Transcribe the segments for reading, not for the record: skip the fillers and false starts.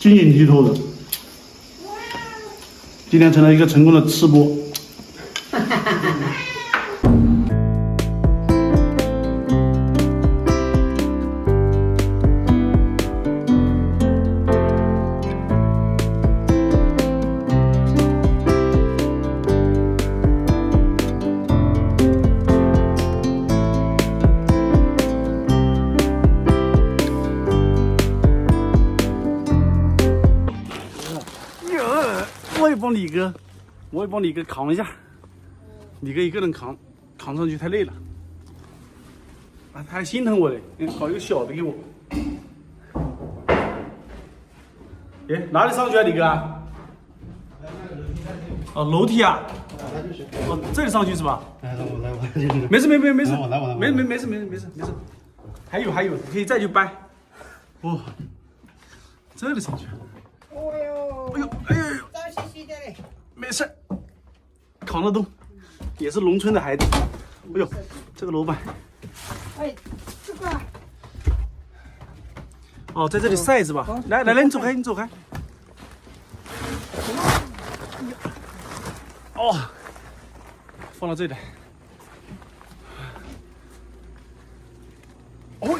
晶莹剔透的。今天成了一个成功的吃播。我也帮李哥扛一下，李哥一个人扛上去太累了，啊，他还心疼我嘞，搞一个小的给我。哎，哪里上去啊，李哥？哦，楼梯啊？哦，这里上去是吧？来我，没事，没事，还有，可以再去掰。哦，这里上去。哦哟，哎呦，脏兮兮的嘞。没事，扛得动，也是农村的孩子。哎呦，这个楼板。哎，这个。哦，在这里晒是吧？来，你走开。哦，放到这里来。哦，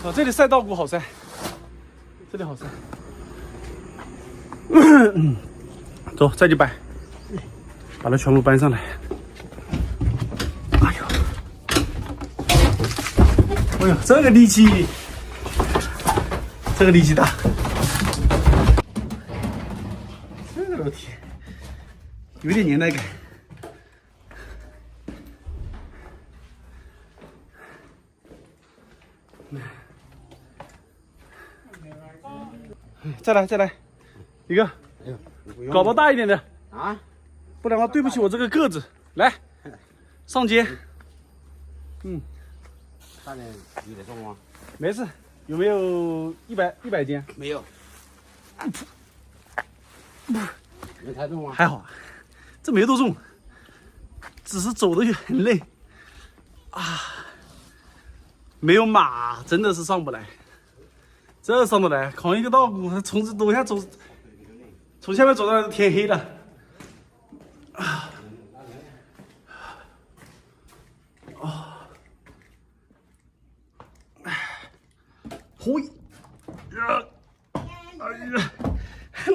啊，这里晒稻谷好晒，这里好晒。走，再去搬，把它全部搬上来。哎呦，这个力气大。这个楼梯有点年代感。再来，一个。搞到大一点的啊，不然的话对不起我这个个子。来，上街。大点有点重吗？没事，有没有100斤？没有，没太重啊。还好，这没多重，只是走的很累啊。没有马真的是上不来，这上得来，扛一个稻谷，从这楼下走。从下面走到天黑了，啊，嘿，哎呀，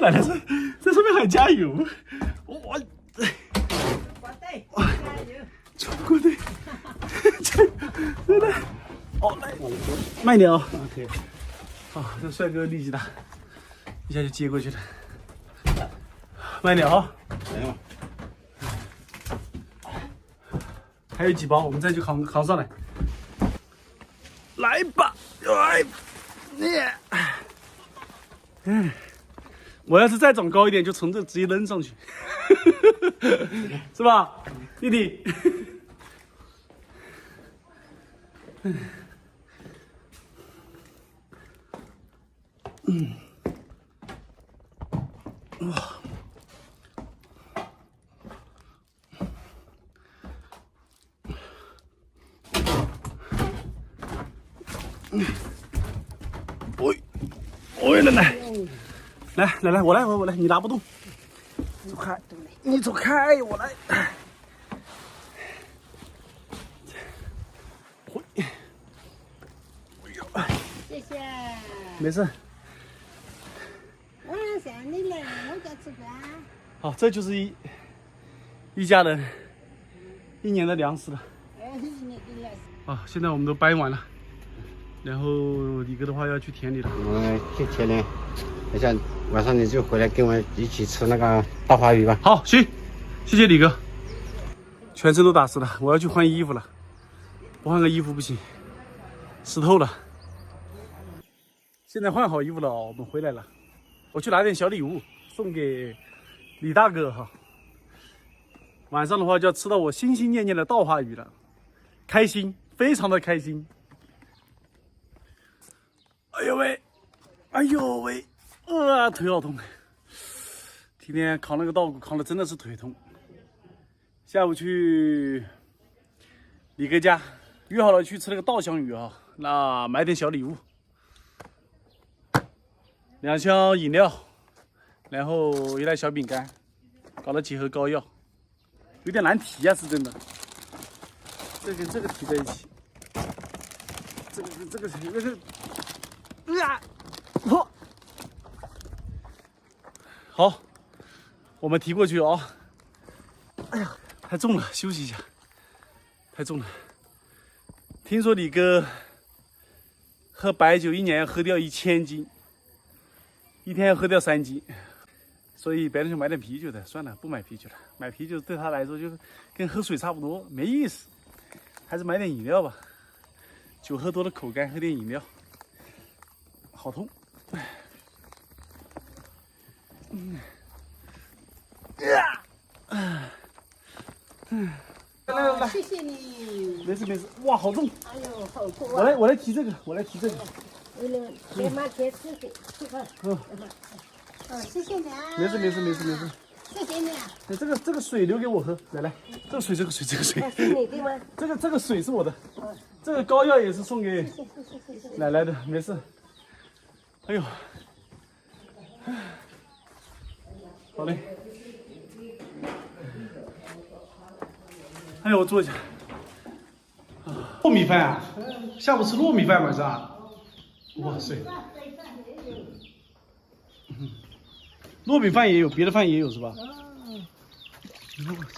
奶奶在上面喊加油，我，中国队，加油，真的，哦，来，慢点哦，啊，这帅哥力气大，一下就接过去了。慢点啊！没有，还有几包，我们再去扛上来。来吧，我要是再长高一点，就从这直接扔上去，是吧，弟弟？哇！喂，来，我来，你拿不动，走开，你走开，我来。谢谢。没事。我想你来我家吃饭。好，这就是一家人1年的粮食了。1年的粮食。啊，现在我们都掰完了。然后李哥的话要去田里了。我去田里，等下晚上你就回来跟我一起吃那个大花鱼吧。好，行，谢谢李哥。全身都打湿了，我要去换衣服了，不换个衣服不行，湿透了。现在换好衣服了，我们回来了。我去拿点小礼物送给李大哥哈。晚上的话就要吃到我心心念念的稻花鱼了，开心，非常的开心。哎呦喂，腿好痛！今天扛那个稻谷扛的真的是腿痛。下午去李哥家约好了去吃那个稻香鱼啊，那买点小礼物。2箱饮料，然后一袋小饼干，搞了几盒膏药，有点难提呀，是真的。这跟这个提在一起，这个跟这个好，我们提过去啊。哎呀，太重了，休息一下。太重了。听说李哥喝白酒1年要喝掉1000斤，一天要喝掉3斤，所以白天就买点啤酒的，算了，不买啤酒了。买啤酒对他来说就跟喝水差不多，没意思，还是买点饮料吧。酒喝多了口干，喝点饮料。好痛，来，谢谢你。没事，哇，好重！哎呦，好痛啊！我来提这个，为了别妈别吃的，吃饭。谢谢你啊。没事。谢谢你啊。这个水留给我喝，来，这个水。是你的吗？这个水是我的，这个膏药也是送给奶奶的，没事。哎呦，好嘞。哎呦，我坐一下。糯米饭啊，下午吃糯米饭晚上。哇塞，糯米饭也有，别的饭也有是吧？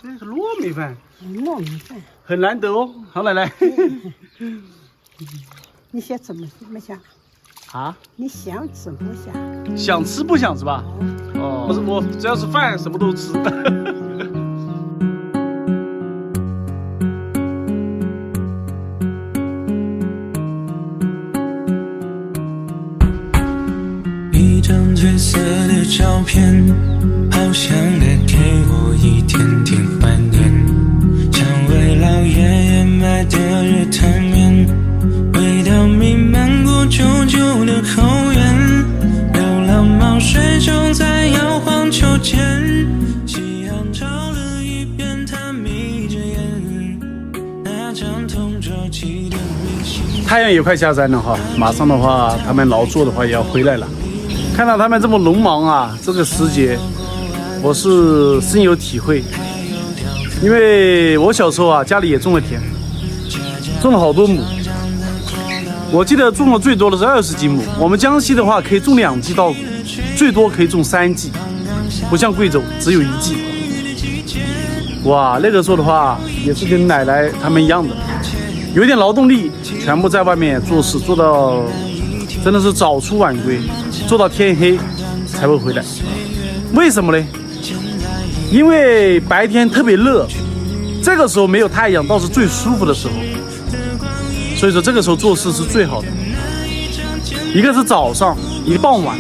这个糯米饭很难得哦，好奶奶。你想怎么想？啊？你想怎么想？想吃不想是吧？哦，我只要是饭什么都吃。一张褪色的照片，好像带给我一点点怀念，像为老爷爷买的热汤面，味道弥漫过旧旧的后院，流浪猫水中在摇晃秋千，夕阳照了一遍，它眯着眼，那张同桌寄的明信。太阳也快下山了哈，马上的话，他们劳作的话也要回来了。看到他们这么农忙啊，这个时节，我是深有体会。因为我小时候啊，家里也种了田，种了好多亩。我记得种的最多的是20几亩。我们江西的话可以种2季稻谷，最多可以种3季，不像贵州只有1季。哇，那个时候的话也是跟奶奶他们一样的，有点劳动力，全部在外面做事，做到真的是早出晚归，做到天黑才会回来。为什么呢？因为白天特别热，这个时候没有太阳倒是最舒服的时候，所以说这个时候做事是最好的。一个是早上，一个傍晚，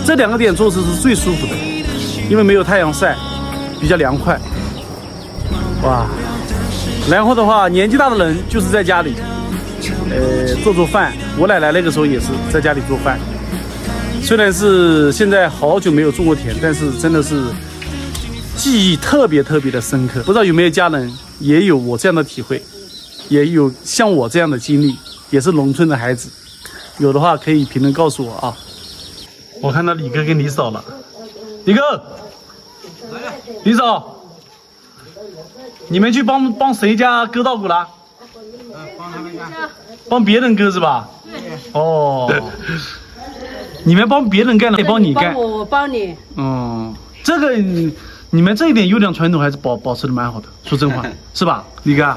这2个点做事是最舒服的，因为没有太阳晒，比较凉快。哇，然后的话，年纪大的人就是在家里，做饭。我奶奶那个时候也是在家里做饭。虽然是现在好久没有种过田，但是真的是记忆特别的深刻。不知道有没有家人也有我这样的体会，也有像我这样的经历，也是农村的孩子。有的话可以评论告诉我啊。我看到李哥跟李嫂了，李哥，李嫂。你们去帮谁家割稻谷了？帮他们家。帮别人割是吧？对。哦。你们帮别人干了，得帮你干。我帮你。这个你们这一点优良传统还是保持的蛮好的，说真话，是吧，李哥？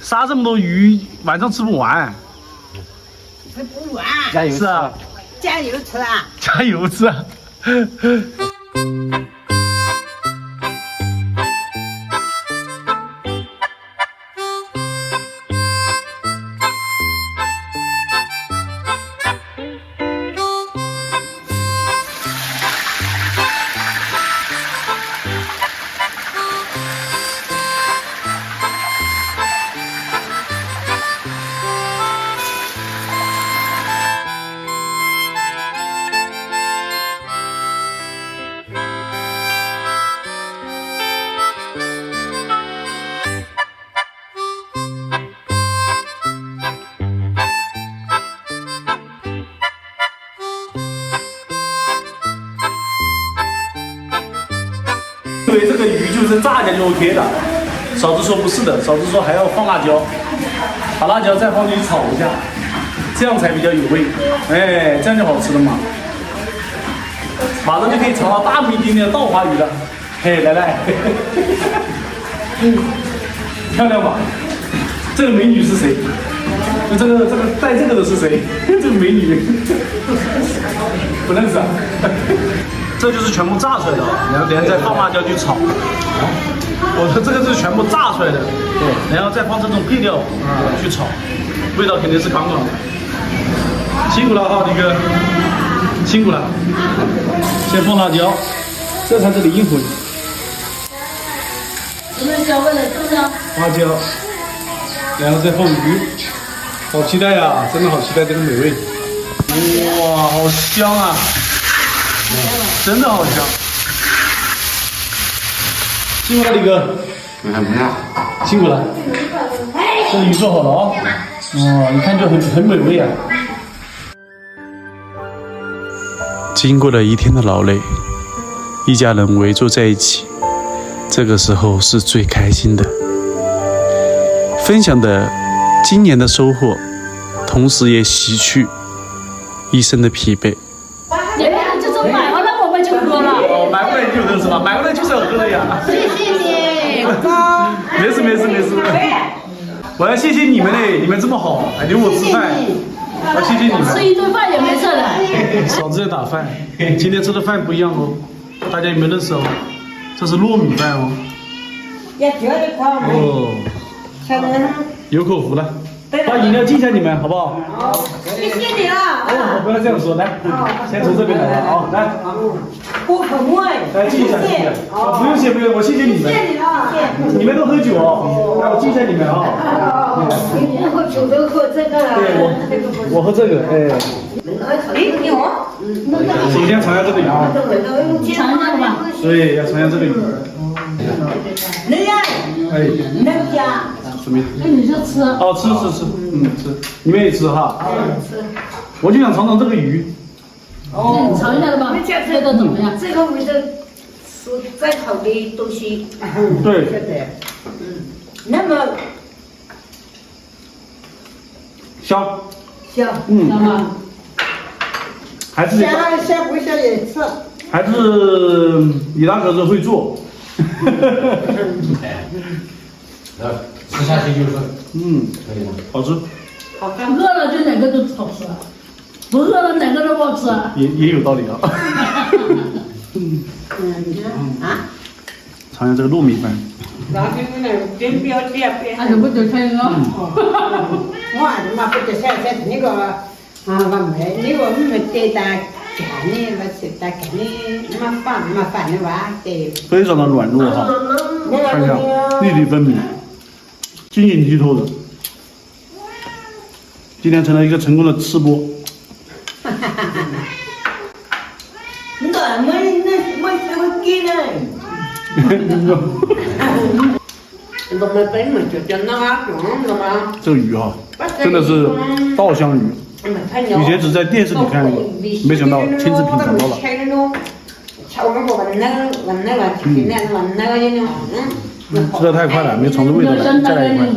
杀这么多鱼，晚上吃不完。吃不完。加油！是啊。加油吃啊！加油吃啊！因为这个鱼就是炸一下就 OK 的。嫂子说不是的，嫂子说还要放辣椒，把辣椒再放进去炒一下，这样才比较有味。哎，这样就好吃了嘛。马上就可以尝到大名鼎鼎的稻花鱼了。嘿，来来，漂亮吧？这个美女是谁？这个带这个的是谁？这个美女不认识啊。这就是全部炸出来的，然后等下再放辣椒去炒。我说这个是全部炸出来的，对，然后再放这种配料去炒，味道肯定是杠杠的。辛苦了哈，李哥，辛苦了。先放辣椒，这才是灵魂。我们小问了是不是？花椒，然后再放鱼，好期待呀！真的好期待这个美味。哇，好香啊！真的好香。辛苦了，李哥。辛苦了。这个鱼做好了啊、哦，一看就很美味啊。经过了一天的劳累，一家人围坐在一起，这个时候是最开心的。分享的今年的收获，同时也洗去一身的疲惫。这种买回来我们就喝了。哦，买回来就喝是吧？买回来就是要喝的呀。谢谢你，没事没事没事。我要谢谢你们嘞，你们这么好，还留我吃饭，我要谢谢你们。吃一顿饭也没事的。嫂子在打饭，今天吃的饭不一样哦，大家有没有认识哦？这是糯米饭哦。哦，有口福了。把饮料敬一下你们，好不好？谢谢你了。哦，不要这样说，来，先从这边来吧，好，来，我可不会。来敬一下，敬一下。啊，不用谢，不用，我谢谢你们。谢谢你了。你们都喝酒哦，来，我敬一下你们啊。喝酒都喝这个了。对，我喝这个，哎。首先尝一下这个鱼啊。尝一下吧。对，要尝一下这个鱼。哎，什么？那你就吃。哦，吃，吃，你们也吃哈。吃。我就想尝尝这个鱼。那你尝一下吧，觉得怎么样？这个味道是再好的东西。对。那么香。香。香吗？还是香不香也吃。还是李大哥是会做。吃下去就是，可以了。好吃。饿了就哪个都好吃，不饿了哪个都不好吃。也有道理啊。尝一下这个糯米饭。还是不就看一个。我他妈不得晒那个我没得单干的，我是单干的，麻烦的哇，对。非常的软糯哈，看一下，粒粒分明，晶莹剔透的。今天成了一个成功的吃播。这个鱼哈，真的是稻香鱼。以前只在电视里看过，没想到亲自品尝到了。吃的太快了，没尝出味道来，再来一块。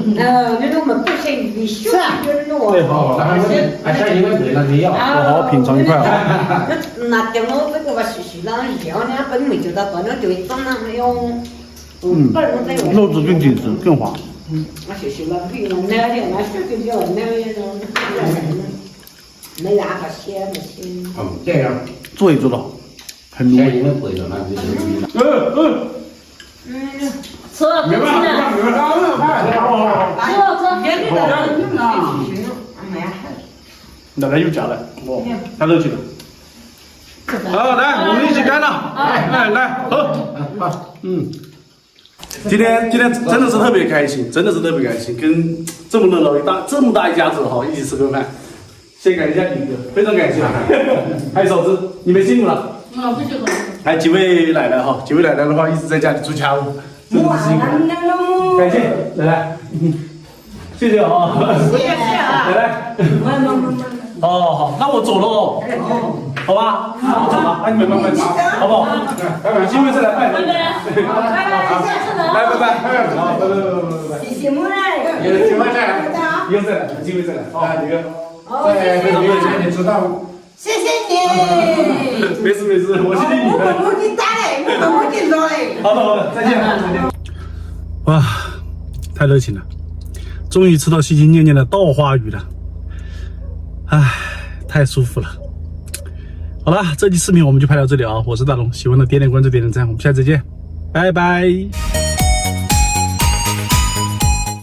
对，好，还像一个对了，没要。我好好品尝一块啊。那点我这个吧，是那要呢，本没就到断了就长那没有。肉质更紧实，更滑。我就是了，比如那的，那是比较那个没哪个咸的咸。这样做也做得好，很入味。不会的，那就吃了，吃了，奶奶又夹了，哦，太热气了。好，来，我们一起干了，来，喝，今天真的是特别开心，真的是特别开心，跟这么热闹这么大一家子哈一起吃个饭，先感谢一下李哥，非常感谢，还有嫂子，你们辛苦了。不辛苦。还有几位奶奶哈，几位奶奶的话一直在家里做家务，真的是辛苦，感谢奶奶，谢谢啊，谢谢啊，奶奶，好，那我走了哦，好吧，我走了，那你们慢慢吃，好不好？有机会再来拜访。来，拜拜，好，拜。谢谢母人，有机会再来，以后再来，有机会再来。啊，这个，你知道。谢谢你。没事，我谢谢你们。我给打嘞，我给找嘞。好的，再见。哇，太热情了，终于吃到心心念念的稻花鱼了，唉，太舒服了。好了，这期视频我们就拍到这里啊！我是大龙，喜欢的点点关注，点点赞，我们下次再见，拜拜。